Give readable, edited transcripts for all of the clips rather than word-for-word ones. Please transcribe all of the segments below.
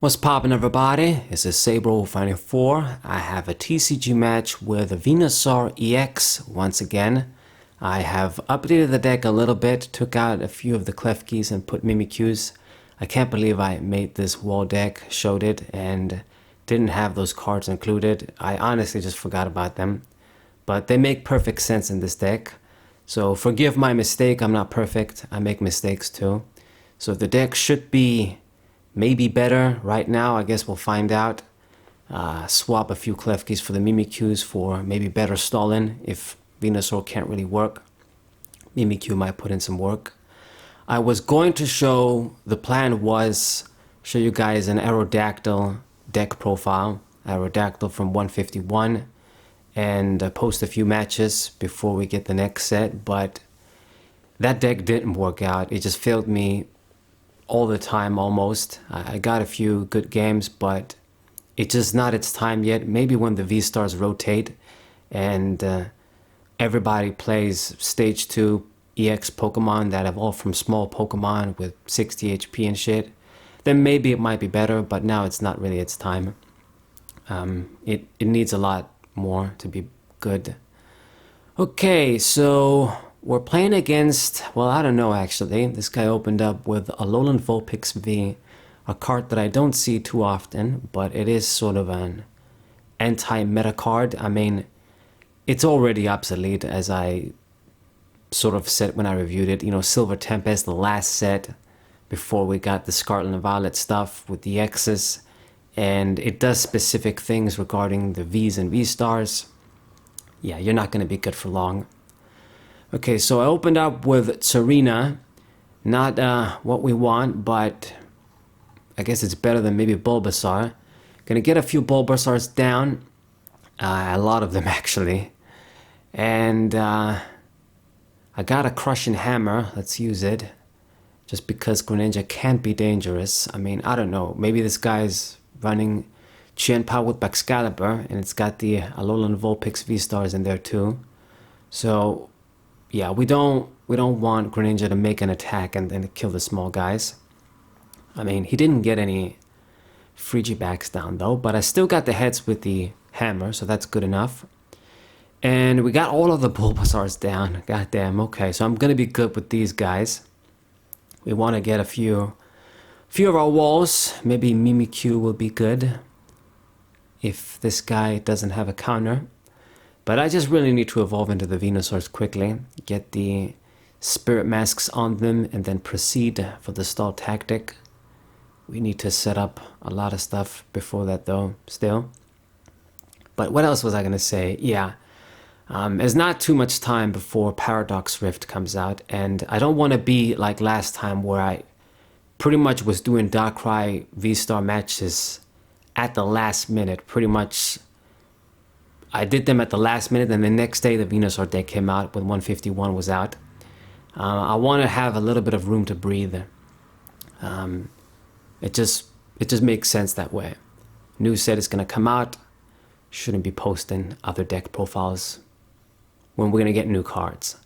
What's poppin', everybody? This is Sabro Final 4. I have a TCG match with a Venusaur EX once again. I have updated the deck a little bit, took out a few of the Klefkis and put Mimikyus. I can't believe I made this wall deck, showed it, and didn't have those cards included. I honestly just forgot about them. But they make perfect sense in this deck. So forgive my mistake, I'm not perfect. I make mistakes too. So the deck should be maybe better right now. I guess we'll find out. Swap a few Klefkis for the Mimikyus for maybe better stalling if Venusaur can't really work. Mimikyu might put in some work. I was going to show, the plan was show you guys an Aerodactyl deck profile. Aerodactyl from 151 and post a few matches before we get the next set, but that deck didn't work out. It just failed me all the time almost. I got a few good games, but it's just not its time yet. Maybe when the V-Stars rotate and everybody plays Stage 2 EX Pokemon that evolve from small Pokemon with 60 HP and shit, then maybe it might be better, but now it's not really its time. It needs a lot more to be good. Okay, so we're playing against, well, I don't know actually. This guy opened up with Alolan Vulpix V, a card that I don't see too often, but it is sort of an anti-meta card. I mean, it's already obsolete, as I sort of said when I reviewed it. You know, Silver Tempest, the last set before we got the Scarlet and Violet stuff with the X's, and it does specific things regarding the V's and V-Stars. Yeah, you're not going to be good for long. Okay, so I opened up with Serena. Not what we want, but I guess it's better than maybe Bulbasaur. Gonna get a few Bulbasaurs down. A lot of them actually. And I got a Crushing Hammer. Let's use it. Just because Greninja can't be dangerous. I mean, I don't know. Maybe this guy's running Chien-Pao with Baxcalibur, and it's got the Alolan Vulpix VSTARs in there too. So yeah, we don't want Greninja to make an attack and then kill the small guys. I mean, he didn't get any Frigibacks down though, but I still got the heads with the hammer, so that's good enough. And we got all of the Bulbasaurs down. Goddamn, okay, so I'm gonna be good with these guys. We want to get a few of our walls. Maybe Mimikyu will be good if this guy doesn't have a counter. But I just really need to evolve into the Venusaurs quickly, get the Spirit Masks on them, and then proceed for the stall tactic. We need to set up a lot of stuff before that though, still. But what else was I going to say? Yeah, there's not too much time before Paradox Rift comes out, and I don't want to be like last time where I pretty much was doing Darkrai V-Star matches at the last minute, pretty much. I did them at the last minute, and the next day the Venusaur deck came out when 151 was out. I want to have a little bit of room to breathe. It just makes sense that way. New set is going to come out. Shouldn't be posting other deck profiles when we're going to get new cards.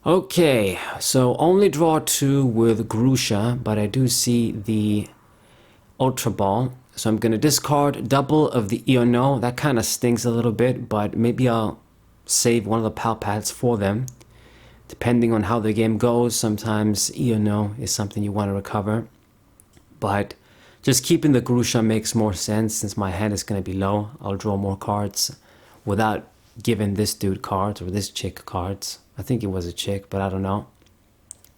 Okay, so only draw 2 with Grusha, but I do see the Ultra Ball. So I'm going to discard double of the Iono. That kind of stings a little bit, but maybe I'll save one of the Palpats for them. Depending on how the game goes, sometimes Iono is something you want to recover. But just keeping the Grusha makes more sense since my hand is going to be low. I'll draw more cards without giving this dude cards or this chick cards. I think it was a chick, but I don't know.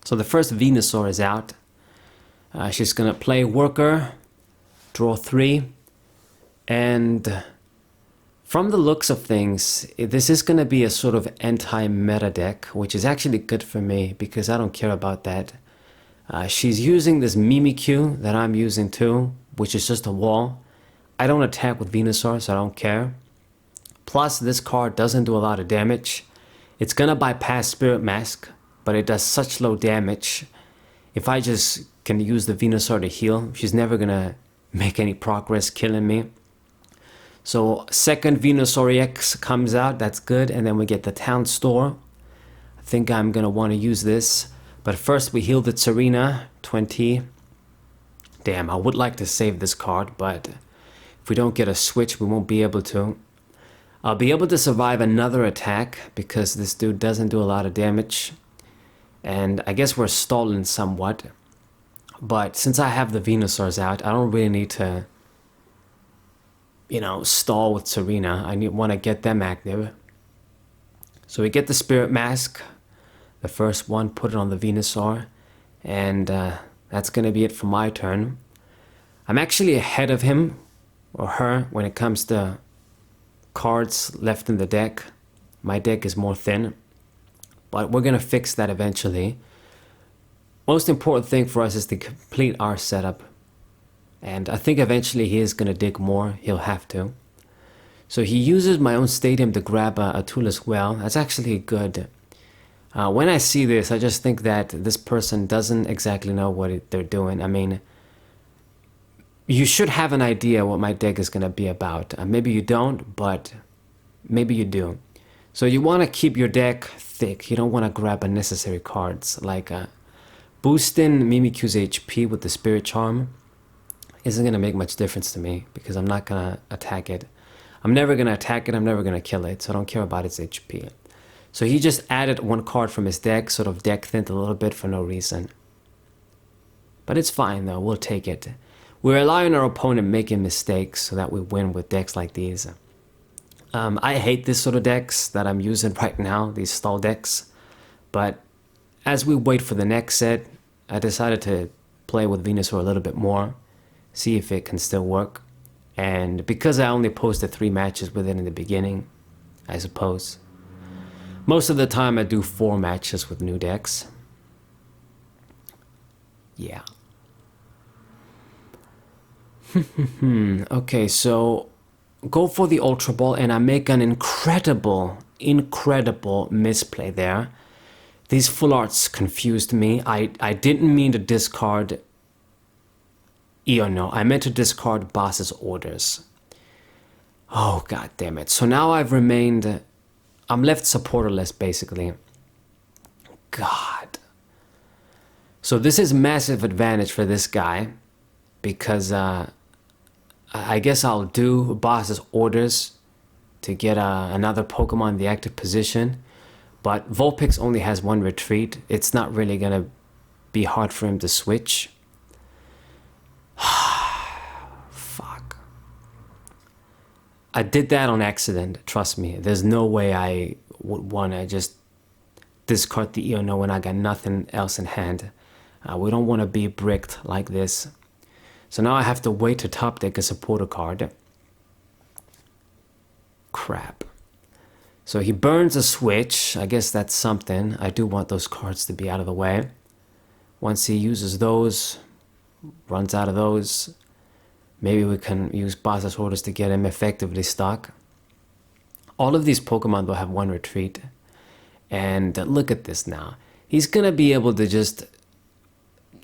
So the first Venusaur is out. She's going to play Worker. Draw 3, and from the looks of things, this is going to be a sort of anti-meta deck, which is actually good for me because I don't care about that. She's using this Mimikyu that I'm using too, which is just a wall. I don't attack with Venusaur, so I don't care. Plus, this card doesn't do a lot of damage. It's going to bypass Spirit Mask, but it does such low damage. If I just can use the Venusaur to heal, she's never going to make any progress killing me. So second Venusaur EX comes out, that's good, and then we get the Town Store. I think I'm gonna want to use this, but first we heal the Serena 20. Damn, I would like to save this card, but if we don't get a switch, we won't be able to. I'll be able to survive another attack because this dude doesn't do a lot of damage. And I guess we're stalling somewhat. But since I have the Venusaurs out, I don't really need to, you know, stall with Serena. I want to get them active. So we get the Spirit Mask, the first one, put it on the Venusaur, and that's going to be it for my turn. I'm actually ahead of him, or her, when it comes to cards left in the deck. My deck is more thin, but we're going to fix that eventually. Most important thing for us is to complete our setup. And I think eventually he is going to dig more. He'll have to. So he uses my own stadium to grab a tool as well. That's actually good. When I see this, I just think that this person doesn't exactly know what they're doing. I mean, you should have an idea what my deck is going to be about. Maybe you don't, but maybe you do. So you want to keep your deck thick. You don't want to grab unnecessary cards like boosting Mimikyu's HP with the Spirit Charm isn't going to make much difference to me because I'm not going to attack it. I'm never going to attack it, I'm never going to kill it, so I don't care about its HP. So he just added one card from his deck, sort of deck thinned a little bit for no reason. But it's fine though, we'll take it. We rely on our opponent making mistakes so that we win with decks like these. I hate this sort of decks that I'm using right now, these stall decks. But as we wait for the next set, I decided to play with Venusaur a little bit more, see if it can still work. And because I only posted 3 matches with it in the beginning, I suppose, most of the time I do 4 matches with new decks. Yeah. Okay, so go for the Ultra Ball and I make an incredible misplay there. These full arts confused me. I didn't mean to discard no, I meant to discard Boss's Orders. Oh, god damn it. So now I'm left supporterless, basically. God. So this is massive advantage for this guy, because I guess I'll do Boss's Orders to get another Pokemon in the active position. But Vulpix only has 1 retreat. It's not really going to be hard for him to switch. Fuck. I did that on accident, trust me. There's no way I would want to just discard the no when I got nothing else in hand. We don't want to be bricked like this. So now I have to wait to top deck a supporter card. Crap. So he burns a switch. I guess that's something. I do want those cards to be out of the way. Once he uses those, runs out of those, maybe we can use Boss's Orders to get him effectively stuck. All of these Pokemon will have 1 retreat. And look at this now. He's going to be able to just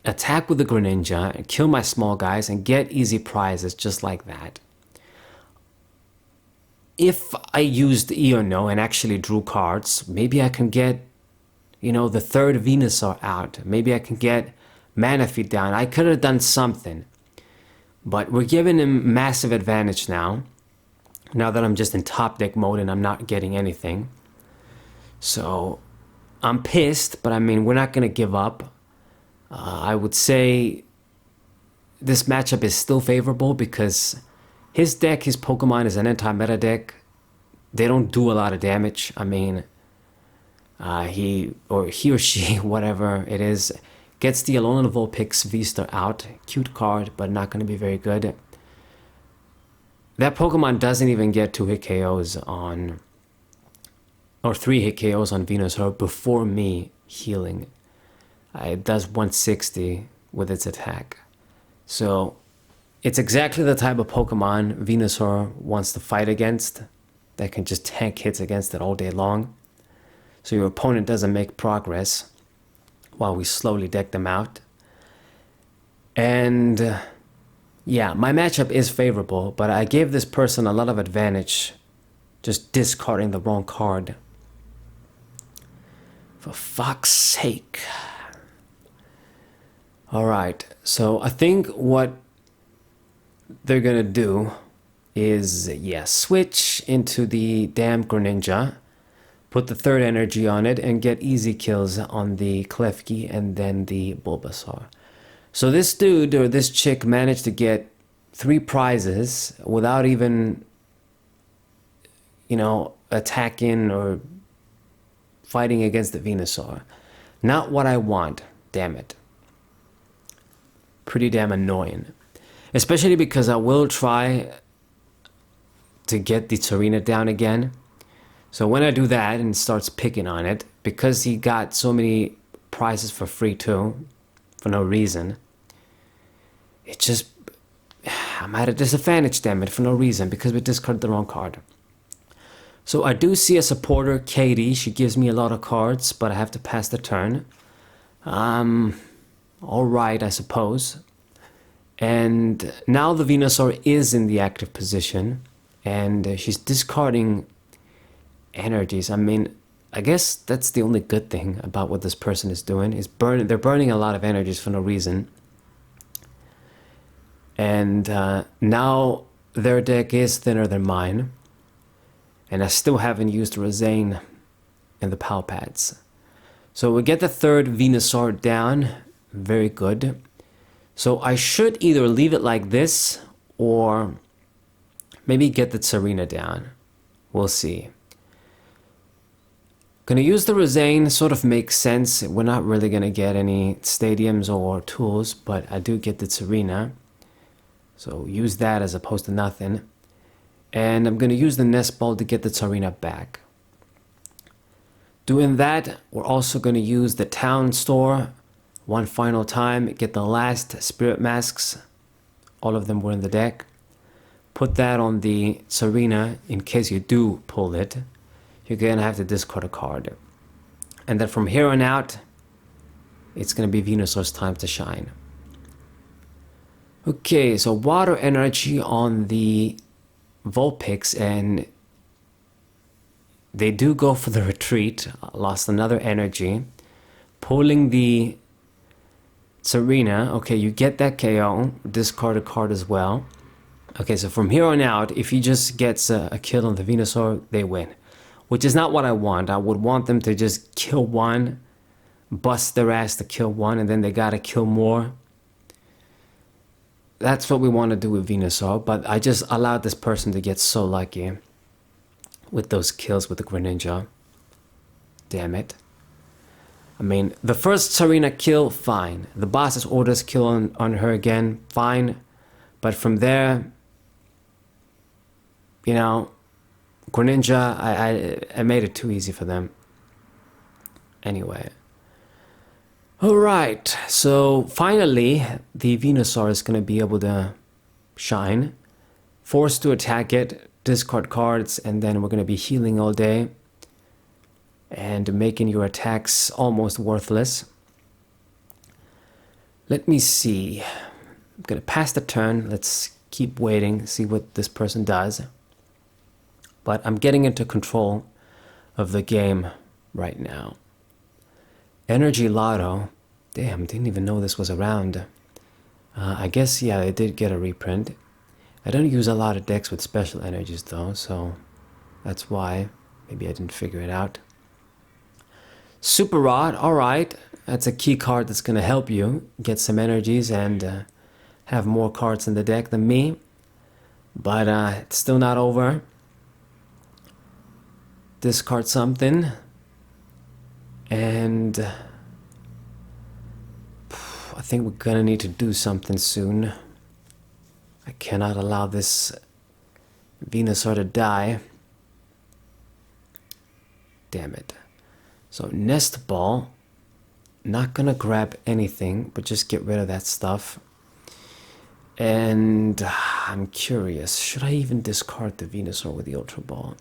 attack with the Greninja and kill my small guys and get easy prizes just like that. If I used no and actually drew cards, maybe I can get, the 3rd Venusaur out. Maybe I can get Manaphy down. I could have done something. But we're giving him massive advantage now that I'm just in top deck mode and I'm not getting anything. So I'm pissed, but I mean, we're not going to give up. I would say this matchup is still favorable because his deck, his Pokemon is an anti-meta deck. They don't do a lot of damage. I mean, he or she, whatever it is, gets the Alolan Vulpix VSTAR out. Cute card, but not going to be very good. That Pokemon doesn't even get 2 hit KOs on, or 3 hit KOs on Venusaur before me healing. It does 160 with its attack. So it's exactly the type of Pokemon Venusaur wants to fight against, that can just tank hits against it all day long. So your opponent doesn't make progress while we slowly deck them out. And yeah, my matchup is favorable, but I gave this person a lot of advantage just discarding the wrong card. For fuck's sake. All right, so I think what they're gonna do is, yeah, switch into the damn Greninja, put the third energy on it, and get easy kills on the Klefki and then the Bulbasaur. So this dude or this chick managed to get 3 prizes without even, you know, attacking or fighting against the Venusaur. Not what I want, damn it. Pretty damn annoying. Especially because I will try to get the Tsarina down again. So when I do that and starts picking on it, because he got so many prizes for free too, for no reason, it just, I'm at a disadvantage, damn it, for no reason, because we discarded the wrong card. So I do see a supporter, Katie. She gives me a lot of cards, but I have to pass the turn. Alright, I suppose. And now the Venusaur is in the active position, and she's discarding energies. I mean, I guess that's the only good thing about what this person is doing, is they're burning a lot of energies for no reason. And now their deck is thinner than mine. And I still haven't used Rosane in the Pal Pads. So we get the third Venusaur down. Very good. So I should either leave it like this or maybe get the Tsarina down. We'll see. Gonna use the Rosane, sort of makes sense. We're not really gonna get any stadiums or tools, but I do get the Tsarina. So use that as opposed to nothing. And I'm gonna use the Nest Ball to get the Tsarina back. Doing that, we're also gonna use the Town Store one final time, get the last Spirit Masks. All of them were in the deck. Put that on the Tsarina in case you do pull it. You're gonna have to discard a card. And then from here on out, it's gonna be Venusaur's time to shine. Okay, so water energy on the Vulpix, and they do go for the retreat. Lost another energy. Pulling the Tsarina, okay, you get that KO, discard a card as well. Okay, so from here on out, if he just gets a kill on the Venusaur, they win. Which is not what I want. I would want them to just kill one, bust their ass to kill one, and then they gotta kill more. That's what we want to do with Venusaur, but I just allowed this person to get so lucky with those kills with the Greninja. Damn it. I mean, the first Tsarina kill, fine. The boss's orders kill on her again, fine. But from there, you know, Greninja, I made it too easy for them. Anyway. Alright, so finally, the Venusaur is going to be able to shine. Forced to attack it, discard cards, and then we're going to be healing all day. And making your attacks almost worthless. Let me see. I'm going to pass the turn. Let's keep waiting, see what this person does. But I'm getting into control of the game right now. Energy Lotto. Damn, didn't even know this was around. I guess, yeah, they did get a reprint. I don't use a lot of decks with special energies though, so that's why. Maybe I didn't figure it out. Super Rod, alright. That's a key card that's going to help you get some energies and have more cards in the deck than me. But it's still not over. Discard something. And I think we're going to need to do something soon. I cannot allow this Venusaur to die. Damn it. So Nest Ball, not gonna grab anything, but just get rid of that stuff. And I'm curious, should I even discard the Venusaur with the Ultra Ball?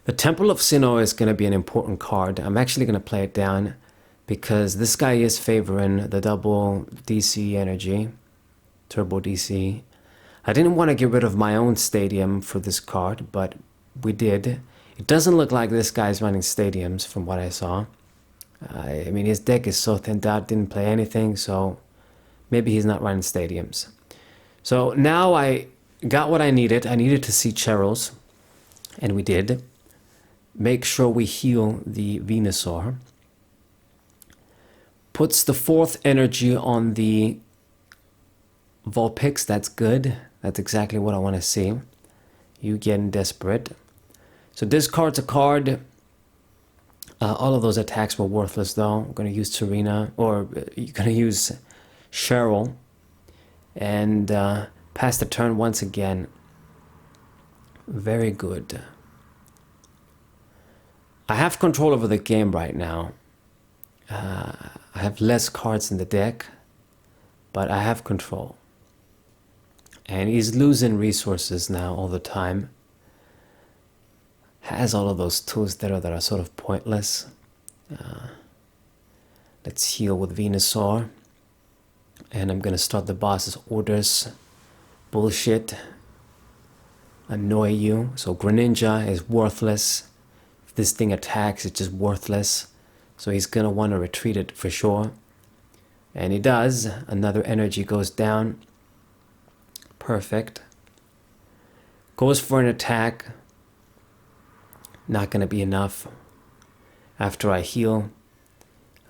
The Temple of Sinnoh is gonna be an important card. I'm actually gonna play it down because this guy is favoring the double DC energy, Turbo DC. I didn't want to get rid of my own stadium for this card, but we did. It doesn't look like this guy's running stadiums from what I saw. I mean, his deck is so thinned out, didn't play anything, so maybe he's not running stadiums. So now I got what I needed. I needed to see Cheryls, and we did. Make sure we heal the Venusaur. Puts the 4th energy on the Vulpix. That's good. That's exactly what I want to see. You getting desperate. So discards a card. All of those attacks were worthless though. I'm going to use Serena, or you're going to use Cheryl. And pass the turn once again. Very good. I have control over the game right now. I have less cards in the deck, but I have control. And he's losing resources now all the time. Has all of those tools there that are sort of pointless. Let's heal with Venusaur. And I'm gonna start the boss's orders. Bullshit. Annoy you. So Greninja is worthless. If this thing attacks, it's just worthless. So he's gonna want to retreat it for sure. And he does. Another energy goes down. Perfect. Goes for an attack. Not gonna be enough. After I heal.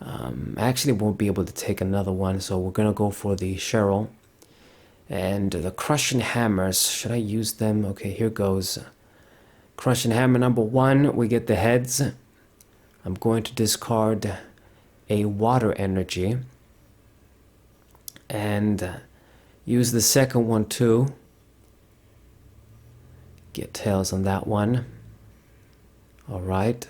I actually won't be able to take another one, so we're gonna go for the Cheryl. And the Crushing Hammers, should I use them? Okay, here goes. Crushing Hammer number 1, we get the heads. I'm going to discard a Water Energy. And use the second one too. Get tails on that one. Alright.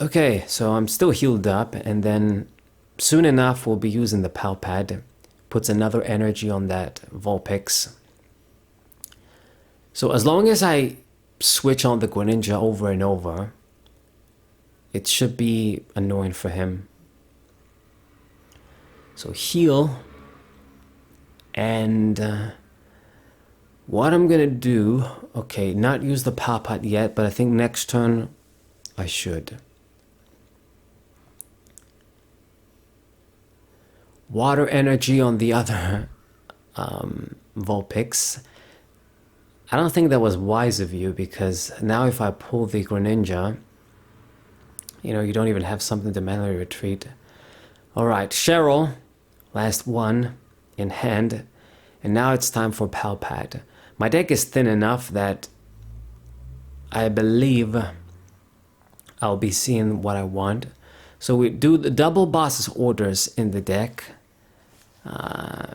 Okay, so I'm still healed up, and then soon enough we'll be using the Pal Pad. Puts another energy on that Vulpix. So as long as I switch on the Greninja over and over, it should be annoying for him. So heal. And what I'm gonna do, okay, not use the Pal Pad yet, but I think next turn I should. Water energy on the other Vulpix. I don't think that was wise of you, because now if I pull the Greninja, you know, you don't even have something to manually retreat. Alright, Cheryl, last one in hand, and now it's time for Pal Pad. My deck is thin enough that I believe I'll be seeing what I want. So we do the double boss's orders in the deck.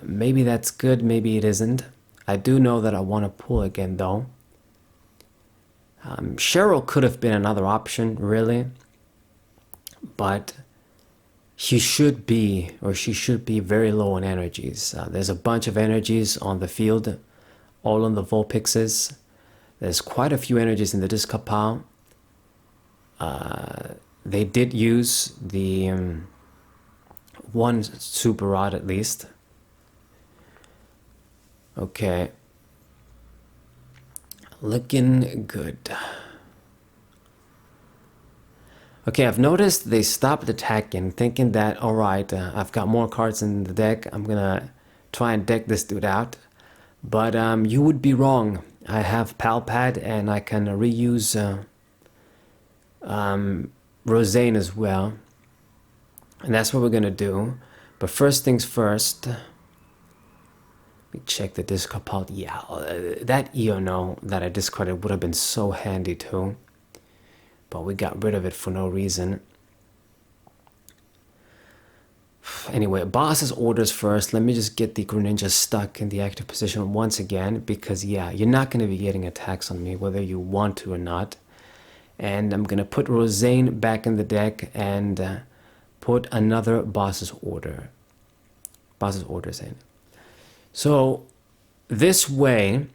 Maybe that's good, maybe it isn't. I do know that I want to pull again though. Cheryl could have been another option, really. But he should be, or she should be, very low on energies. There's a bunch of energies on the field, all on the Vulpixes. There's quite a few energies in the discard pile. They did use the one super rod at least. Okay. Looking good. Okay, I've noticed they stopped attacking, thinking that, alright, I've got more cards in the deck, I'm gonna try and deck this dude out. But you would be wrong. I have Pal Pad and I can reuse Rosane as well. And that's what we're gonna do. But first things first, let me check the discard pile. Yeah, that Eono that I discarded would have been so handy too. But we got rid of it for no reason. Anyway, boss's orders first. Let me just get the Greninja stuck in the active position once again, because yeah, you're not going to be getting attacks on me whether you want to or not. And I'm going to put Rosane back in the deck and put another boss's orders in. So this way,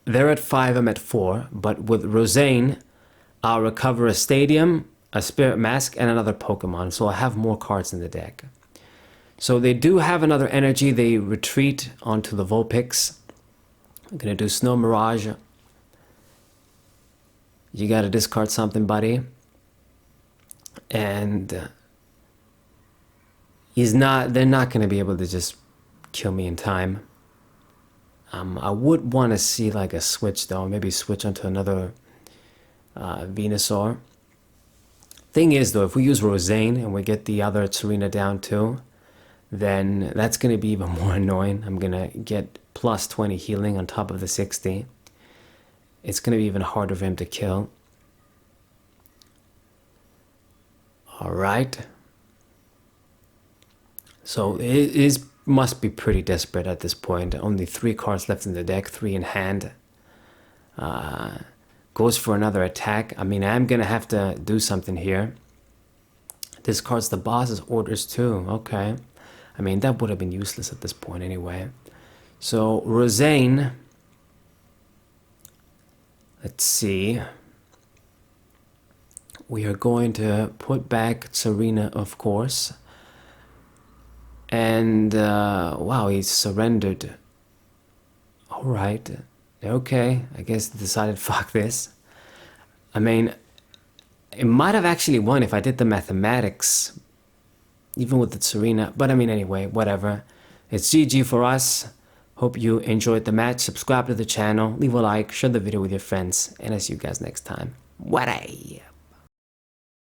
they're at 5, I'm at 4, but with Rosane, I'll recover a Stadium, a Spirit Mask, and another Pokemon, so I have more cards in the deck. So they do have another energy, they retreat onto the Vulpix. I'm going to do Snow Mirage. You gotta discard something, buddy. And they're not gonna be able to just kill me in time. I would want to see like a switch though, maybe switch onto another Venusaur. Thing is though, if we use Rosane and we get the other Serena down too, then that's going to be even more annoying. I'm going to get plus 20 healing on top of the 60. It's going to be even harder for him to kill. Alright. So it must be pretty desperate at this point. Only 3 cards left in the deck, 3 in hand. Goes for another attack. I mean, I'm going to have to do something here. Discards the boss's orders too. Okay. I mean, that would have been useless at this point anyway. So, Rosane. Let's see. We are going to put back Serena, of course. And, wow, he surrendered. Alright. Okay, I guess they decided, fuck this. I mean, it might have actually won if I did the mathematics, even with the Serena. But I mean, anyway, whatever. It's GG for us. Hope you enjoyed the match. Subscribe to the channel, leave a like, share the video with your friends, and I'll see you guys next time. What a